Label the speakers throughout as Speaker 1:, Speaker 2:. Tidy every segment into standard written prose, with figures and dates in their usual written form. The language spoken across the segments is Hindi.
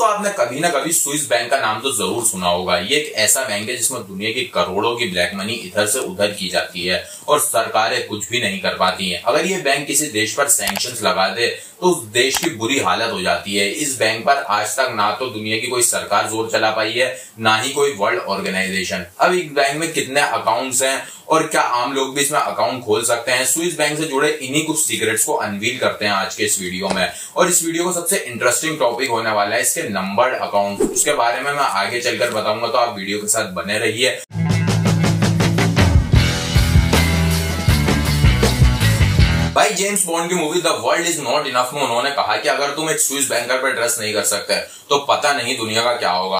Speaker 1: दोस्तों आपने कभी ना कभी स्विस बैंक का नाम तो जरूर सुना होगा। ये एक ऐसा बैंक है जिसमें दुनिया की करोड़ों की ब्लैक मनी इधर से उधर की जाती है और सरकारें कुछ भी नहीं कर पाती हैं। अगर ये बैंक किसी देश पर सैंक्शंस लगा दे तो उस देश की बुरी हालत हो जाती है। इस बैंक पर आज तक ना तो दुनिया की कोई सरकार जोर चला पाई है, ना ही कोई वर्ल्ड ऑर्गेनाइजेशन। अब इस बैंक में कितने अकाउंट्स हैं और क्या आम लोग भी इसमें अकाउंट खोल सकते हैं, स्विस बैंक से जुड़े इन्हीं कुछ सीक्रेट्स को अनवील करते हैं आज के इस वीडियो में। और इस वीडियो को सबसे इंटरेस्टिंग टॉपिक होने वाला है इसके नंबर्ड अकाउंट। उसके बारे में मैं आगे चलकर बताऊंगा, तो आप वीडियो के साथ बने रहिए। भाई जेम्स बॉन्ड की movie the world is not enough में उन्होंने कहा कि अगर तुम एक स्विस बैंकर पर ट्रस्ट नहीं कर सकते तो पता नहीं दुनिया का क्या होगा।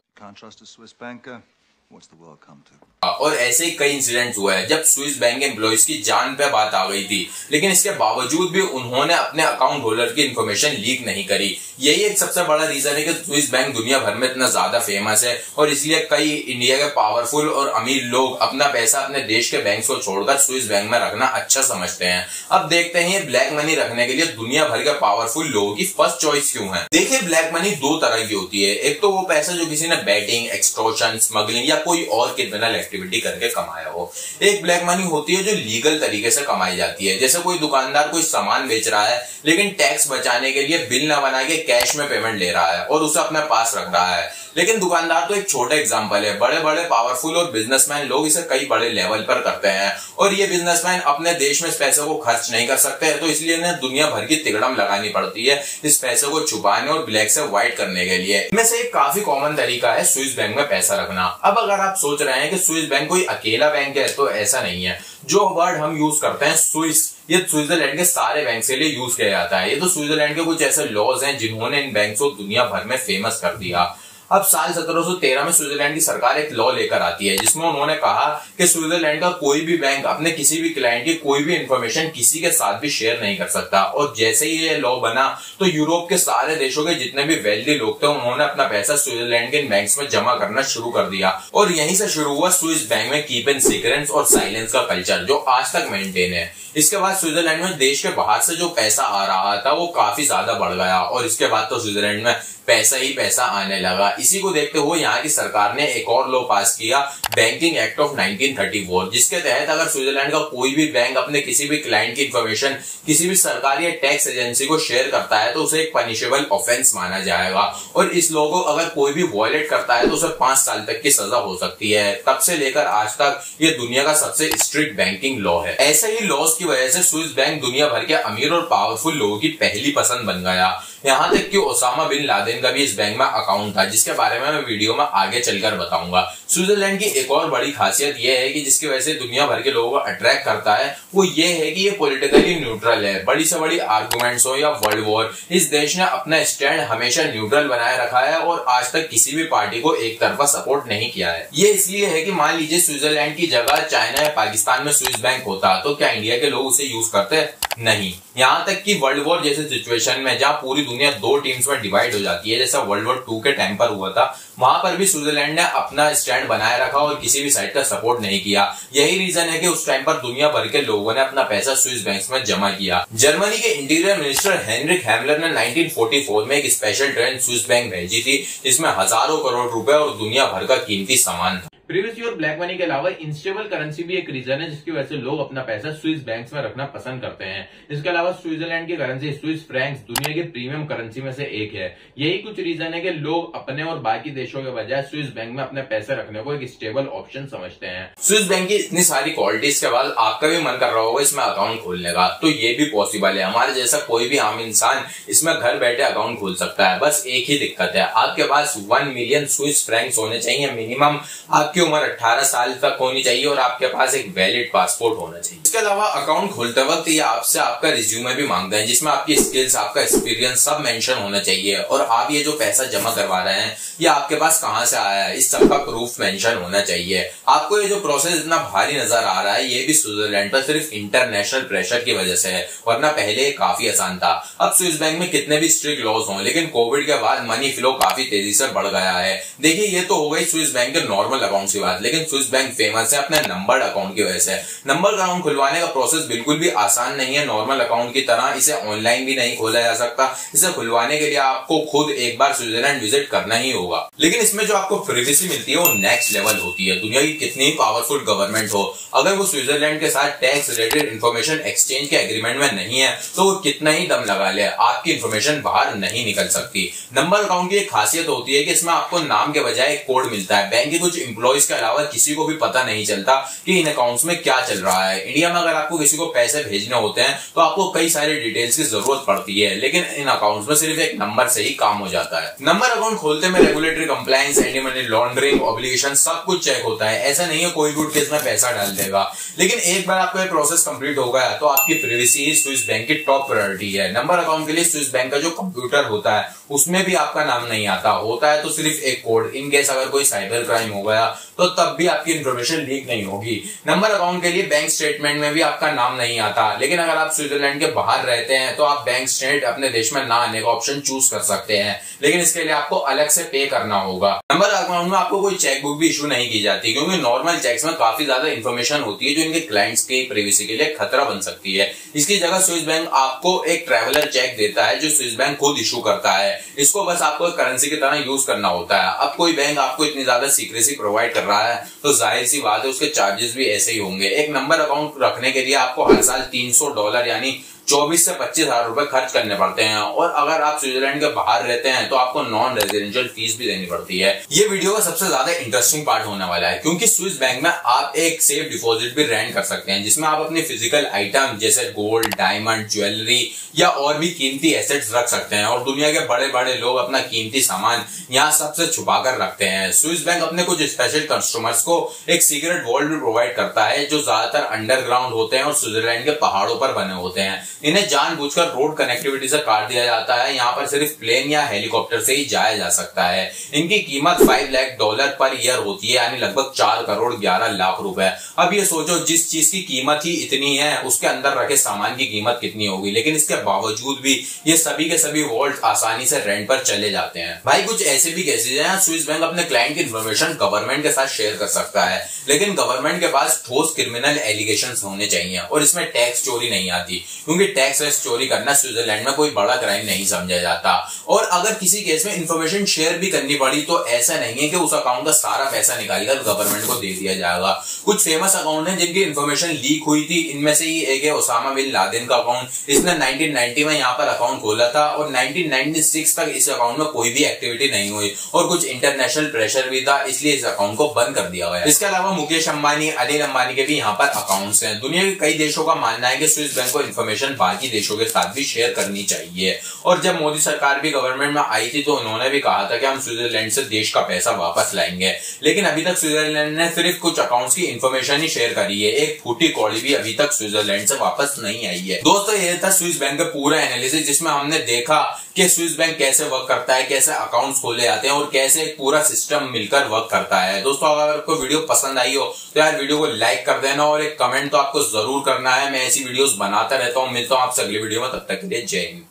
Speaker 1: और ऐसे ही कई इंसिडेंट्स हुए हैं जब स्विस बैंक एम्प्लॉइज की जान पे बात आ गई थी, लेकिन इसके बावजूद भी उन्होंने अपने अकाउंट होल्डर की इन्फॉर्मेशन लीक नहीं करी। यही एक सबसे बड़ा रीजन है कि स्विस बैंक दुनिया भर में इतना ज्यादा फेमस है और इसलिए कई इंडिया के पावरफुल और अमीर लोग अपना पैसा अपने देश के बैंक को छोड़कर स्विस बैंक में रखना अच्छा समझते हैं। अब देखते हैं ये ब्लैक मनी रखने के लिए दुनिया भर के पावरफुल लोगों की फर्स्ट चॉइस क्यों है। देखिए ब्लैक मनी दो तरह की होती है। एक तो वो पैसा जो किसी ने बैटिंग, एक्सटॉर्शन, स्मगलिंग या कोई और क्रिमिनल एक्टिविटी करके कमाया हो। एक ब्लैक मनी होती है जो लीगल तरीके से कमाई जाती है। जैसे कोई दुकानदार कोई सामान बेच रहा है लेकिन टैक्स बचाने के लिए बिल न बना के कैश में पेमेंट ले रहा है और उसे अपने पास रख रहा है। लेकिन दुकानदार तो एक छोटा एग्जांपल है। बड़े बड़े पावरफुल और बिजनेसमैन लोग इसे कई बड़े लेवल पर करते हैं और ये बिजनेसमैन अपने देश में इस पैसे को खर्च नहीं कर सकते हैं, तो इसलिए इन्हें दुनिया भर की तिकड़म लगानी पड़ती है इस पैसे को छुपाने और ब्लैक से व्हाइट करने के लिए। इनमें से एक काफी कॉमन तरीका है स्विस बैंक में पैसा रखना। अब अगर आप सोच रहे हैं कि स्विस बैंक कोई अकेला बैंक है, तो ऐसा नहीं है। जो वर्ड हम यूज करते हैं स्विस, ये स्विट्जरलैंड के सारे बैंक के लिए यूज किया जाता है। ये तो स्विट्जरलैंड के कुछ ऐसे लॉज हैं जिन्होंने इन बैंक को दुनिया भर में फेमस कर दिया। अब साल 1713 में स्विट्जरलैंड की सरकार एक लॉ लेकर आती है जिसमें उन्होंने कहा कि स्विट्जरलैंड का कोई भी बैंक अपने किसी भी क्लाइंट की कोई भी इंफॉर्मेशन किसी के साथ भी शेयर नहीं कर सकता। और जैसे ही ये लॉ बना तो यूरोप के सारे देशों के जितने भी वेल्दी लोग थे उन्होंने अपना पैसा स्विट्जरलैंड के बैंक्स में जमा करना शुरू कर दिया और यहीं से शुरू हुआ स्विस बैंक में कीप इन सीक्रेट्स और साइलेंस का कल्चर, जो आज तक मेंटेन है। इसके बाद स्विट्जरलैंड में देश के बाहर से जो पैसा आ रहा था वो काफी ज्यादा बढ़ गया और इसके बाद तो स्विट्जरलैंड में पैसा ही पैसा आने लगा। इसी को देखते हुए यहाँ की सरकार ने एक और लॉ पास किया, बैंकिंग एक्ट ऑफ 1934, जिसके तहत अगर स्विट्जरलैंड का कोई भी बैंक अपने किसी भी क्लाइंट की इंफॉर्मेशन किसी भी सरकारी या टैक्स एजेंसी को शेयर करता है तो उसे एक पनिशेबल ऑफेंस माना जाएगा और इस लॉ को अगर कोई भी वायलेट करता है तो उसे 5 साल तक की सजा हो सकती है। तब से लेकर आज तक ये दुनिया का सबसे स्ट्रिक्ट बैंकिंग लॉ है। ऐसे ही लॉज की वजह से स्विस बैंक दुनिया भर के अमीर और पावरफुल लोगों की पहली पसंद बन गया। यहाँ तक कि ओसामा बिन लादेन का भी इस बैंक में अकाउंट था, जिसके बारे में मैं वीडियो में आगे चलकर बताऊंगा। स्विट्जरलैंड की एक और बड़ी खासियत यह है कि जिसकी वजह से दुनिया भर के लोगों को अट्रैक्ट करता है वो ये है कि ये पॉलिटिकली न्यूट्रल है। बड़ी से बड़ी आर्गुमेंट्स हो या वर्ल्ड वॉर, इस देश ने अपना स्टैंड हमेशा न्यूट्रल बनाए रखा है और आज तक किसी भी पार्टी को एक तरफा सपोर्ट नहीं किया है। ये इसलिए है कि मान लीजिए स्विट्जरलैंड की जगह चाइना या पाकिस्तान में स्विस बैंक होता तो क्या इंडिया के लोग उसे यूज करते? नहीं। यहाँ तक कि वर्ल्ड वॉर जैसे सिचुएशन में जहाँ पूरी दुनिया 2 टीम्स में डिवाइड हो जाती है, जैसा वर्ल्ड वॉर 2 के टाइम पर हुआ था, वहां पर भी स्विट्जरलैंड ने अपना स्टैंड बनाए रखा और किसी भी साइड का सपोर्ट नहीं किया। यही रीजन है कि उस टाइम पर दुनिया भर के लोगों ने अपना पैसा स्विस बैंक्स में जमा किया। जर्मनी के इंटीरियर मिनिस्टर हेनरिक हैमलर ने 1944 में एक स्पेशल ट्रेन स्विस बैंक भेजी थी जिसमें हजारों करोड़ रुपए और दुनिया भर का कीमती सामान था। प्रीवियसली और ब्लैक मनी के अलावा इंस्टेबल करेंसी भी एक रीजन है जिसकी वजह से लोग अपना पैसा स्विस बैंक्स में रखना पसंद करते हैं। इसके अलावा स्विट्जरलैंड की करेंसी स्विस फ्रैंक्स दुनिया की प्रीमियम करेंसी में से एक है। यही कुछ रीजन है कि लोग अपने और बाकी देशों के बजाय स्विस बैंक में अपने पैसे रखने को एक स्टेबल ऑप्शन समझते हैं। स्विस बैंक की इतनी सारी क्वालिटीज के बाद आपका भी मन कर रहा होगा इसमें अकाउंट खोलने का, तो ये भी पॉसिबल है। हमारे जैसा कोई भी आम इंसान इसमें घर बैठे अकाउंट खोल सकता है। बस एक ही दिक्कत है, आपके पास 1 मिलियन स्विस फ्रैंक्स होने चाहिए मिनिमम, आपकी उम्र 18 साल तक होनी चाहिए और आपके पास एक वैलिड पासपोर्ट होना चाहिए। इसके अलावा अकाउंट खोलते वक्त ये आपसे आपका रिज्यूमे भी मांगते हैं जिसमें आपकी स्किल्स, आपका एक्सपीरियंस सब मेंशन होना चाहिए और आप ये जो पैसा जमा करवा रहे हैं ये आपके पास कहां से आया है इस सब का प्रूफ मेंशन होना चाहिए। आपको ये जो प्रोसेस इतना भारी नजर आ रहा है ये भी स्विट्जरलैंड पर सिर्फ इंटरनेशनल प्रेशर की वजह से है, वरना पहले काफी आसान था। अब स्विस बैंक में कितने भी स्ट्रिक्ट लॉज हों लेकिन कोविड के बाद मनी फ्लो काफी तेजी से बढ़ गया है। देखिए ये तो हो गई स्विस बैंक के नॉर्मल अकाउंट अकाउंट की बात, लेकिन स्विस बैंक फेमस है अपने नंबर्ड अकाउंट की वजह से। नंबर्ड अकाउंट खुलवाने का प्रोसेस बिल्कुल भी आसान नहीं है नॉर्मल अकाउंट की तरह, इसे ऑनलाइन भी नहीं खोला जा सकता। इसे खुलवाने के लिए आपको खुद एक बार स्विट्जरलैंड विजिट करना ही होगा। लेकिन इसमें जो आपको प्रिवेसी मिलती है वो नेक्स्ट लेवल होती है। दुनिया की कितनी ही पावरफुल गवर्नमेंट हो, अगर वो स्विट्जरलैंड के साथ टैक्स रिलेटेड इन्फॉर्मेशन एक्सचेंज के एग्रीमेंट में नहीं है तो वो कितना ही दम लगा ले, आपकी इन्फॉर्मेशन बाहर नहीं निकल सकती। नंबर अकाउंट की एक खासियत होती है कि इसमें आपको नाम के बजाय एक कोड मिलता है। बैंक के कुछ एम्प्लॉइज के अलावा किसी को भी पता नहीं चलता कि इन अकाउंट्स में क्या चल रहा है। इंडिया में अगर आपको किसी को पैसे भेजने होते हैं तो आपको कई सारी डिटेल्स की जरूरत पड़ती है, लेकिन इन अकाउंट्स में सिर्फ एक नंबर से ही काम हो जाता है। नंबर अकाउंट खोलते में regulatory compliance, anti money laundering, obligation सब कुछ चेक होता है। ऐसा नहीं है कोई भी केस में पैसा डाल देगा। लेकिन एक बार आपका प्रोसेस कंप्लीट हो गया तो आपकी प्राइवेसी ही स्विस बैंक की टॉप प्रायोरिटी है। नंबर अकाउंट के लिए स्विस बैंक का जो कंप्यूटर होता है उसमें भी आपका नाम नहीं आता, होता है तो सिर्फ एक कोड। इन केस अगर कोई साइबर क्राइम हो गया तो तब भी आपकी इन्फॉर्मेशन लीक नहीं होगी। नंबर अकाउंट के लिए बैंक स्टेटमेंट में भी आपका नाम नहीं आता, लेकिन अगर आप स्विट्जरलैंड के बाहर रहते हैं तो आप बैंक स्टेट अपने देश में ना आने का ऑप्शन चूज कर सकते हैं, लेकिन इसके लिए आपको अलग से पे करना होगा। नंबर अकाउंट में आपको कोई चेकबुक भी इशू नहीं की जाती, क्योंकि नॉर्मल चेक्स में काफी ज्यादा इन्फॉर्मेशन होती है जो इनके क्लाइंट्स की प्राइवेसी के लिए खतरा बन सकती है। इसकी जगह स्विस बैंक आपको एक ट्रैवलर चेक देता है जो स्विस बैंक खुद इशू करता है। इसको बस आपको करेंसी की तरह यूज करना होता है। अब कोई बैंक आपको इतनी ज्यादा सीक्रेसी प्रोवाइड कर रहा है तो जाहिर सी बात है उसके चार्जेस भी ऐसे ही होंगे। एक नंबर अकाउंट रखने के लिए आपको हर साल $300 यानी 24 से 25 हजार रुपए खर्च करने पड़ते हैं, और अगर आप स्विट्जरलैंड के बाहर रहते हैं तो आपको नॉन रेजिडेंशियल फीस भी देनी पड़ती है। ये वीडियो का सबसे ज्यादा इंटरेस्टिंग पार्ट होने वाला है, क्योंकि स्विस बैंक में आप एक सेफ डिपॉजिट भी रेंट कर सकते हैं, जिसमें आप अपनी फिजिकल आइटम जैसे गोल्ड, डायमंड, ज्वेलरी या और भी कीमती एसेट्स रख सकते हैं। और दुनिया के बड़े बड़े लोग अपना कीमती सामान यहाँ सबसे छुपा कर रखते हैं। स्विस बैंक अपने कुछ स्पेशल कस्टमर्स को एक सीक्रेट वॉल्ट भी प्रोवाइड करता है जो ज्यादातर अंडरग्राउंड होते हैं और स्विट्जरलैंड के पहाड़ों पर बने होते हैं। इन्हें जानबूझकर रोड कनेक्टिविटी से काट दिया जाता है। यहाँ पर सिर्फ प्लेन या हेलीकॉप्टर से ही जाया जा सकता है। इनकी कीमत $5 लाख पर ईयर होती है, यानी लगभग 4,11,00,000 रुपए। अब ये सोचो जिस चीज की कीमत ही इतनी है उसके अंदर रखे सामान की कीमत कितनी होगी, लेकिन इसके बावजूद भी ये सभी के सभी वॉल्ट आसानी से रेंट पर चले जाते हैं। भाई कुछ ऐसे भी केसेस हैं स्विस बैंक अपने क्लाइंट की इन्फॉर्मेशन गवर्नमेंट के साथ शेयर कर सकता है, लेकिन गवर्नमेंट के पास ठोस क्रिमिनल एलिगेशंस होने चाहिए और इसमें टैक्स चोरी नहीं आती, क्योंकि टैक्स चोरी करना स्विट्जरलैंड में कोई बड़ा क्राइम नहीं समझा जाता। और अगर किसी केस में इंफॉर्मेशन शेयर भी करनी पड़ी तो ऐसा नहीं है कि उस अकाउंट का सारा पैसा निकालकर गवर्नमेंट को दे दिया जाएगा। कुछ फेमस अकाउंट हैं जिनकी इंफॉर्मेशन लीक हुई थी। इनमें से ही एक है ओसामा बिन लादेन का अकाउंट। इसने 1990 में यहाँ पर अकाउंट खोला था और 1996 तक इस अकाउंट में कोई भी एक्टिविटी नहीं हुई और कुछ इंटरनेशनल प्रेशर भी था, इसलिए इस अकाउंट को बंद कर दिया गया। इसके अलावा मुकेश अंबानी, अनिल अंबानी के भी यहाँ पर अकाउंट्स हैं। दुनिया के कई देशों का मानना है कि स्विस बैंक को इन्फॉर्मेशन बाकी देशों के साथ भी शेयर करनी चाहिए। और जब मोदी सरकार भी गवर्नमेंट में आई थी तो उन्होंने भी कहा था कि हम स्विट्जरलैंड से देश का पैसा वापस लाएंगे, लेकिन अभी तक स्विट्जरलैंड ने सिर्फ कुछ अकाउंट्स की इन्फॉर्मेशन ही शेयर करी है। एक फूटी कौड़ी भी अभी तक स्विट्जरलैंड से वापस नहीं आई है। दोस्तों ये था स्विस बैंक का पूरा एनालिसिस, जिसमें हमने देखा कि स्विस बैंक कैसे वर्क करता है, कैसे अकाउंट्स खोले जाते हैं और कैसे एक पूरा सिस्टम मिलकर वर्क करता है। दोस्तों अगर आपको वीडियो पसंद आई हो तो यार वीडियो को लाइक कर देना और एक कमेंट तो आपको जरूर करना है। मैं ऐसी वीडियोस बनाता रहता हूँ। मिलता हूँ आपसे अगली वीडियो में, तब तक के लिए जय हिंद।